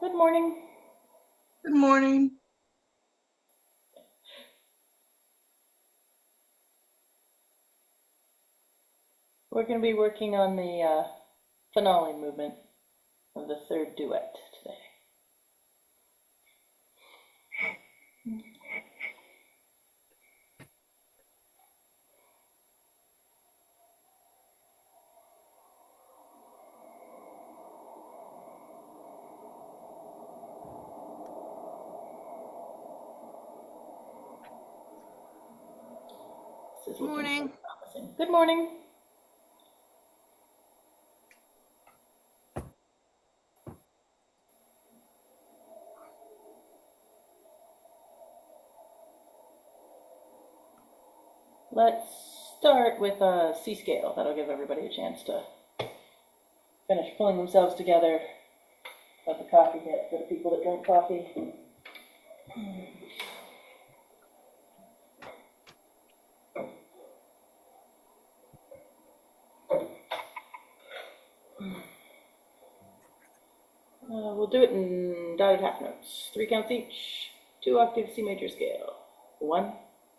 Good morning. Good morning. We're going to be working on the finale movement of the third duet today. This is Good looking morning. quite promising. Good morning. Let's start with a C scale. That'll give everybody a chance to finish pulling themselves together. Let the coffee hit for the people that drink coffee. We'll do it in dotted half notes. 3 counts each. 2-octave C major scale. 1,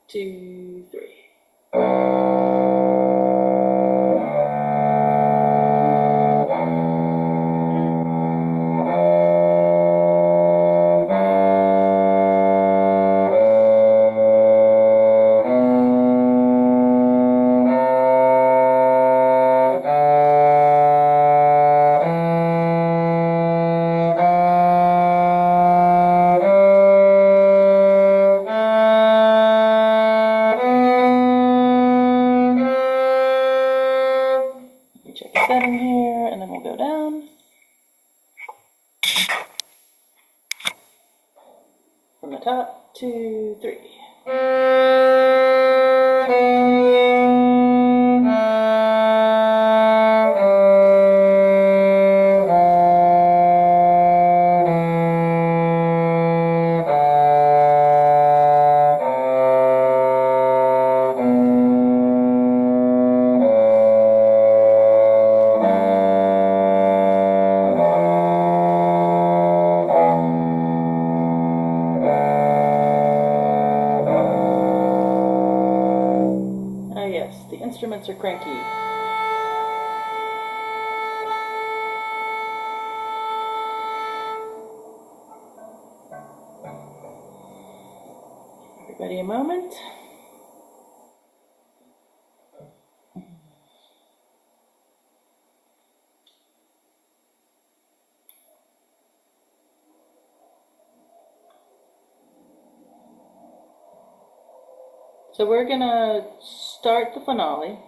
2, 3. Check the setting here, and then we'll go down. From the top, 2, 3. Yes, the instruments are cranky. Everybody a moment. So we're gonna start the finale.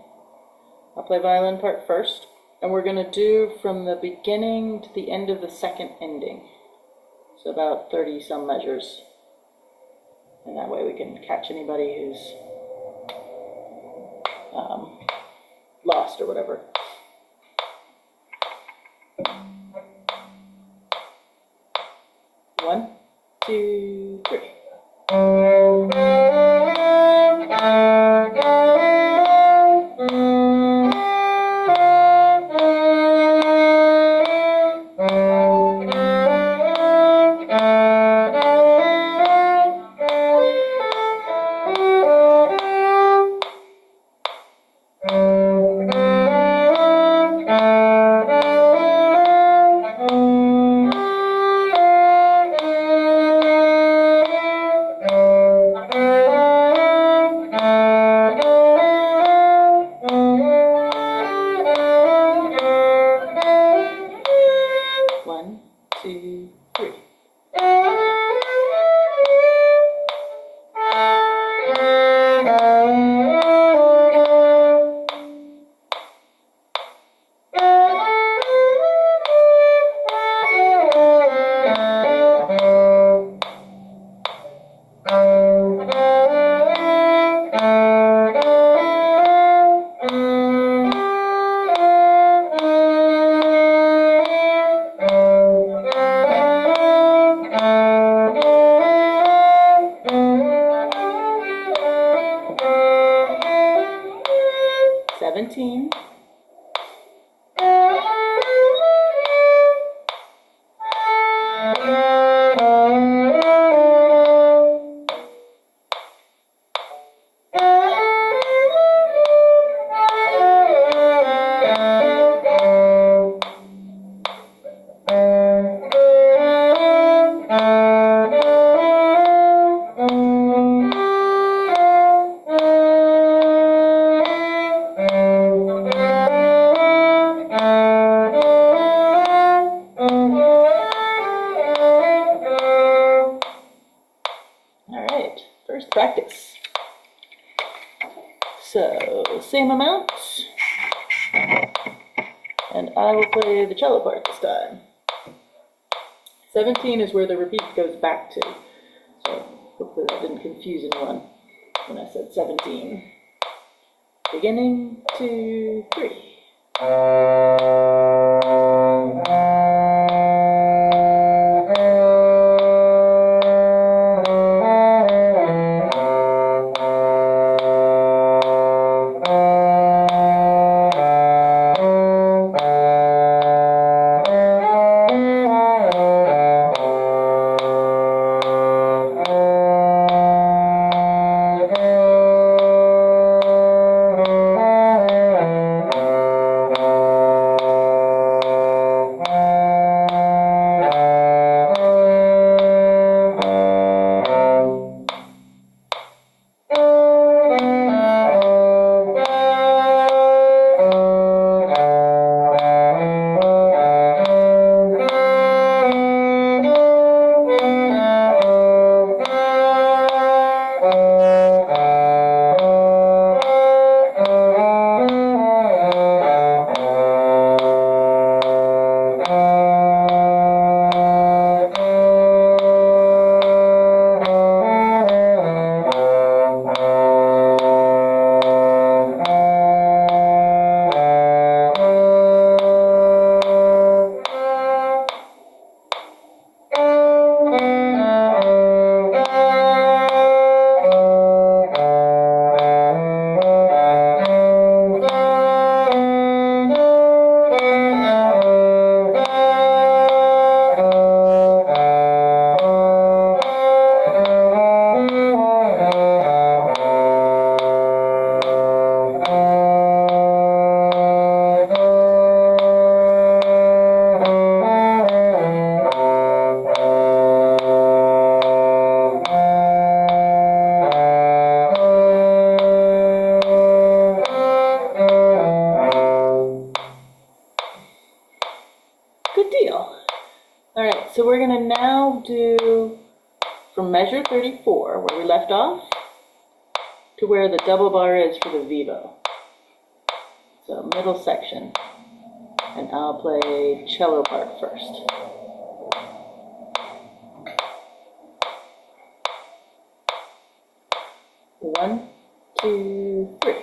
I'll play violin part first, and we're gonna do from the beginning to the end of the second ending. So about 30 some measures. And that way we can catch anybody who's lost or whatever. One, two, three. One, two, three. first practice. So, same amount, and I will play the cello part this time. 17 is where the repeat goes back to, so hopefully that didn't confuse anyone when I said 17. Beginning, 2, 3. So we're going to now do from measure 34, where we left off, to where the double bar is for the vivo. So middle section. And I'll play cello part first. One, two, three.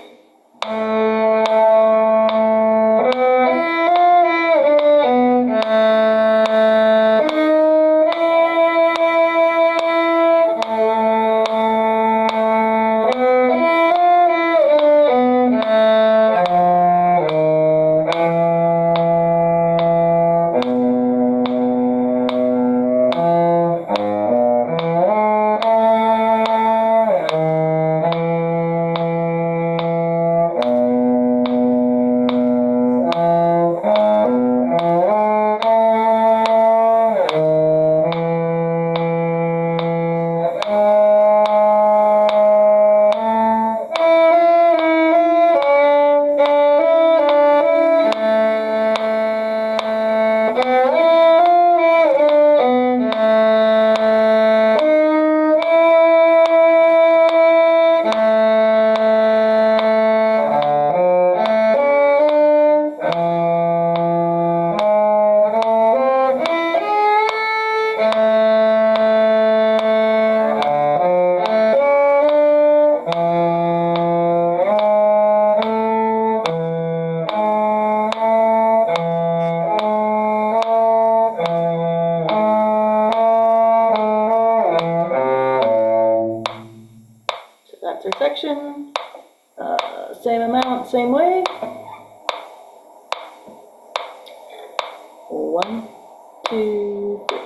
That's our section. Same amount, same way. One, two, three.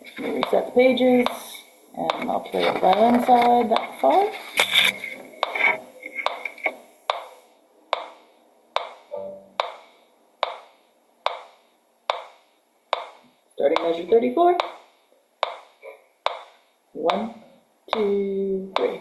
Let me reset the pages, and I'll play the violin side that far. Starting measure 34. 1, 2, 3.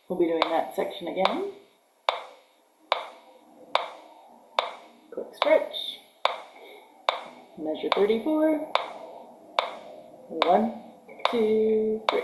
We'll be doing that section again. Quick stretch. Measure 34. 1, 2, 3.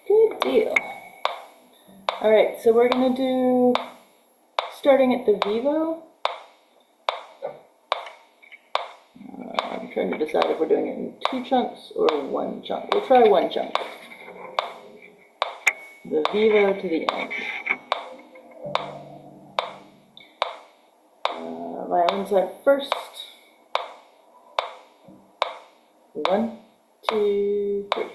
Good deal. All right, so we're gonna do, starting at the vivo. I'm trying to decide if we're doing it in 2 chunks or 1 chunk. We'll try 1 chunk. The vivo to the end. Violin side first. 1, 2, 3.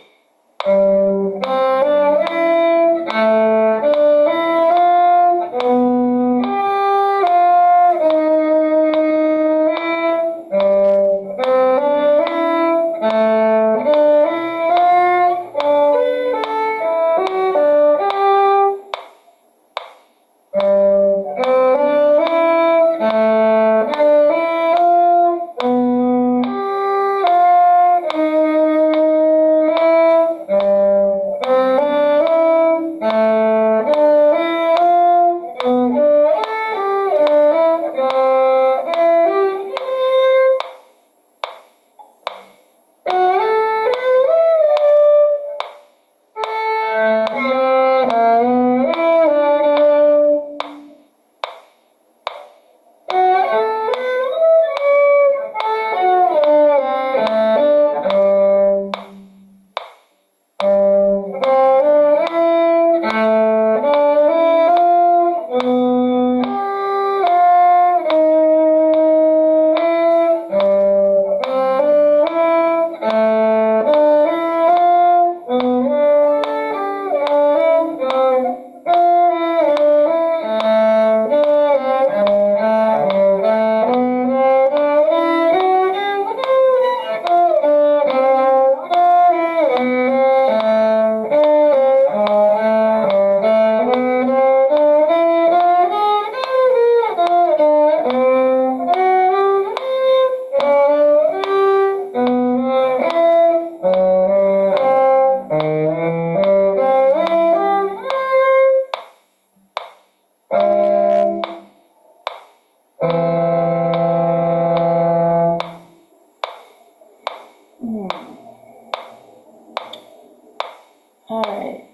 All right.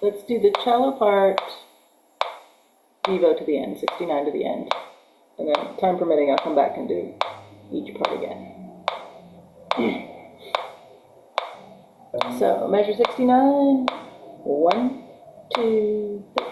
Let's do the cello part vivo to the end, 69 to the end. And then, time permitting, I'll come back and do each part again. So, measure 69. 1, 2, 3.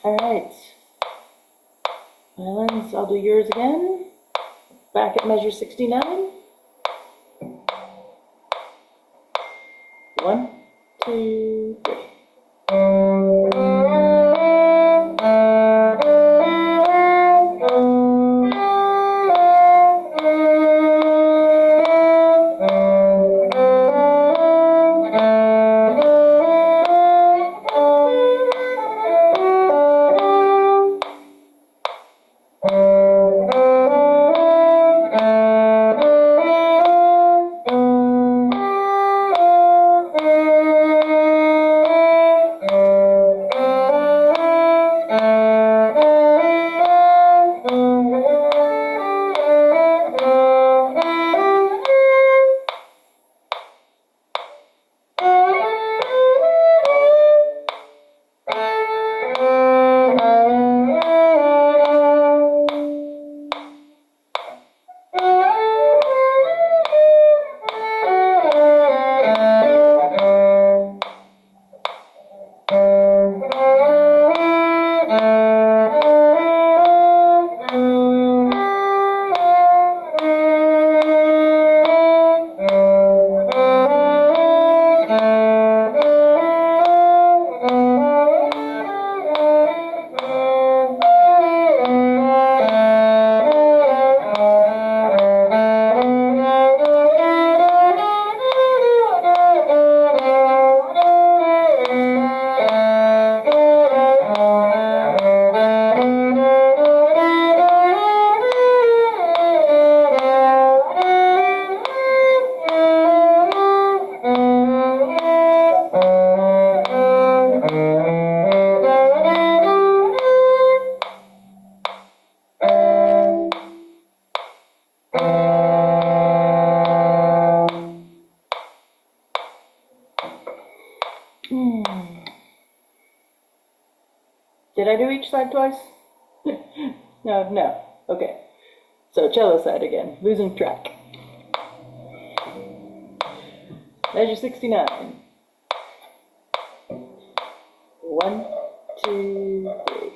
All right, violins, I'll do yours again. Back at measure 69. 1, 2, 3. Did I do each side twice? No. Okay. So cello side again, losing track. Measure 69. 1, 2, 3.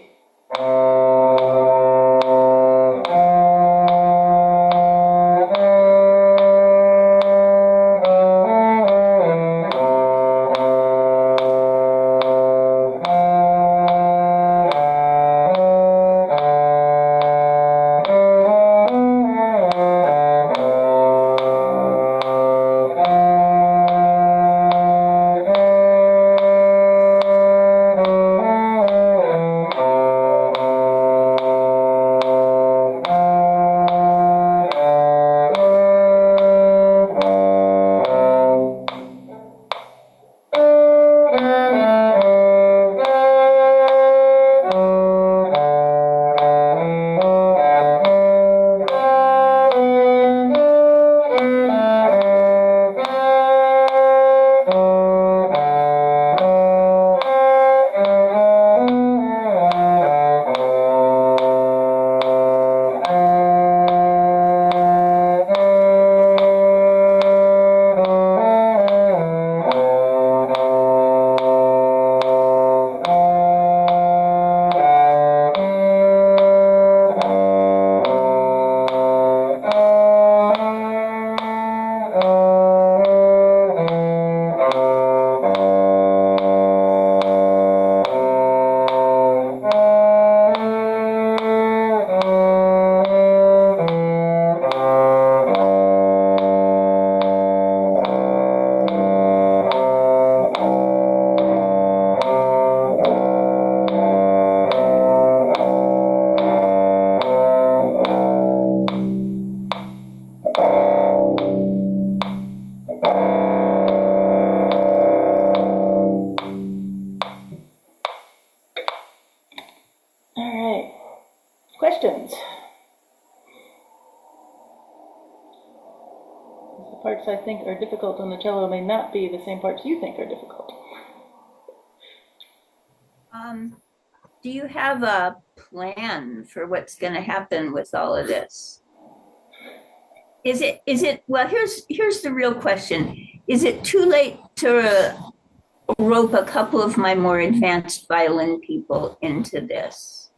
All right, questions? The parts I think are difficult on the cello may not be the same parts you think are difficult. Do you have a plan for what's going to happen with all of this? Well, here's the real question. Is it too late to rope a couple of my more advanced violin people into this?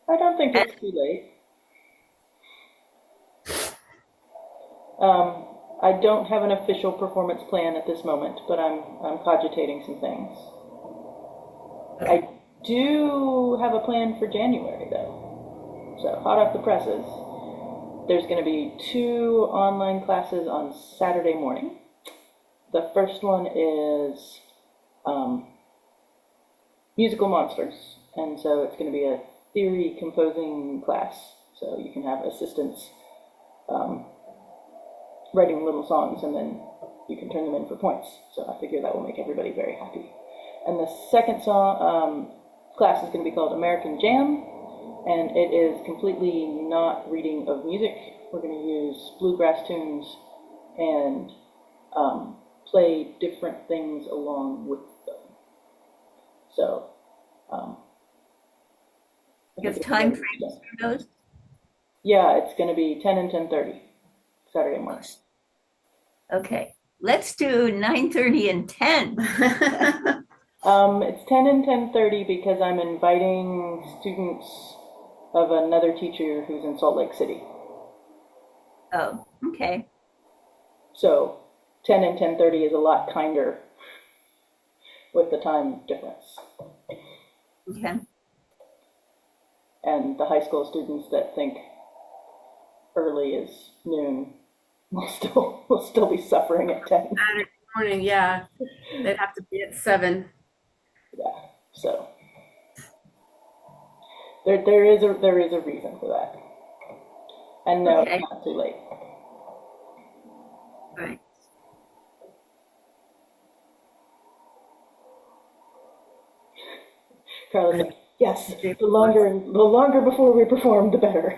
I don't think it's too late. I don't have an official performance plan at this moment, but I'm cogitating some things. I do have a plan for January, though. So, hot off the presses. There's going to be 2 online classes on Saturday morning. The first one is musical monsters, and so it's going to be a theory composing class. So you can have assistants writing little songs, and then you can turn them in for points. So I figure that will make everybody very happy. And the second class is going to be called American Jam, and it is completely not reading of music. We're going to use bluegrass tunes and play different things along with them. So, you have time frames for those? Yeah, it's going to be 10 and 10:30 Saturday morning. Okay, let's do 9:30 and 10. It's 10 and 10:30 because I'm inviting students of another teacher who's in Salt Lake City. Oh, okay. So 10 and 10:30 is a lot kinder with the time difference. Okay. And the high school students that think early is noon will still be suffering at 10. Saturday morning, yeah. They'd have to be at 7. Yeah, so there is a reason for that. And no, Okay. It's not too late. Right. Carla's like, yes, the longer before we perform, the better.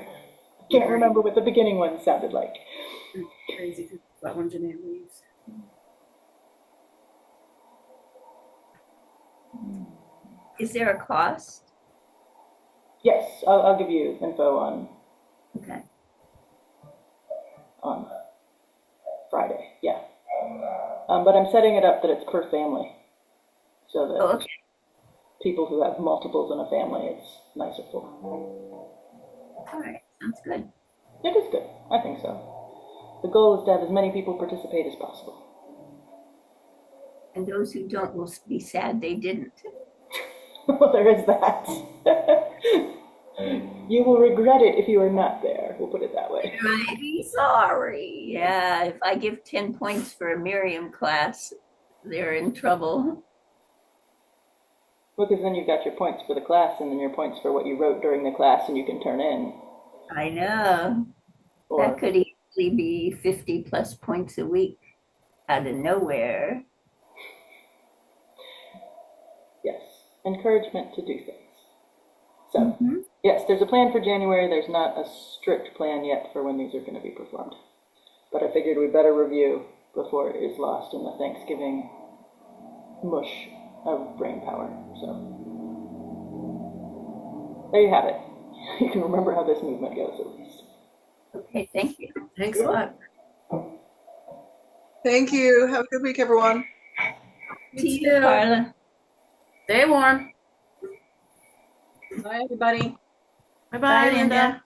I can't remember what the beginning one sounded like. Crazy about when Janae leaves. Is there a cost? Yes, I'll give you info on Okay. Friday. Yeah, but I'm setting it up that it's per family, so that Oh, okay. people who have multiples in a family, it's nicer for. All right. Sounds good. It is good. I think so. The goal is to have as many people participate as possible. And those who don't will be sad they didn't. Well, there is that. You will regret it if you are not there. We'll put it that way. I'd be sorry. Yeah, if I give 10 points for a Miriam class, they're in trouble. Well, because then you've got your points for the class and then your points for what you wrote during the class and you can turn in. I know. Or, That could easily be 50 plus points a week out of nowhere. yes, encouragement to do things. So, yes, there's a plan for January. There's not a strict plan yet for when these are going to be performed. But I figured we better review before it is lost in the Thanksgiving mush of brain power. So, there you have it. You can remember how this movement goes at least. Okay, thank you. Thanks a lot. Thank you. Have a good week, everyone. See too. you, Carla. Stay warm. Bye, everybody. Bye-bye, Bye, Linda. Linda.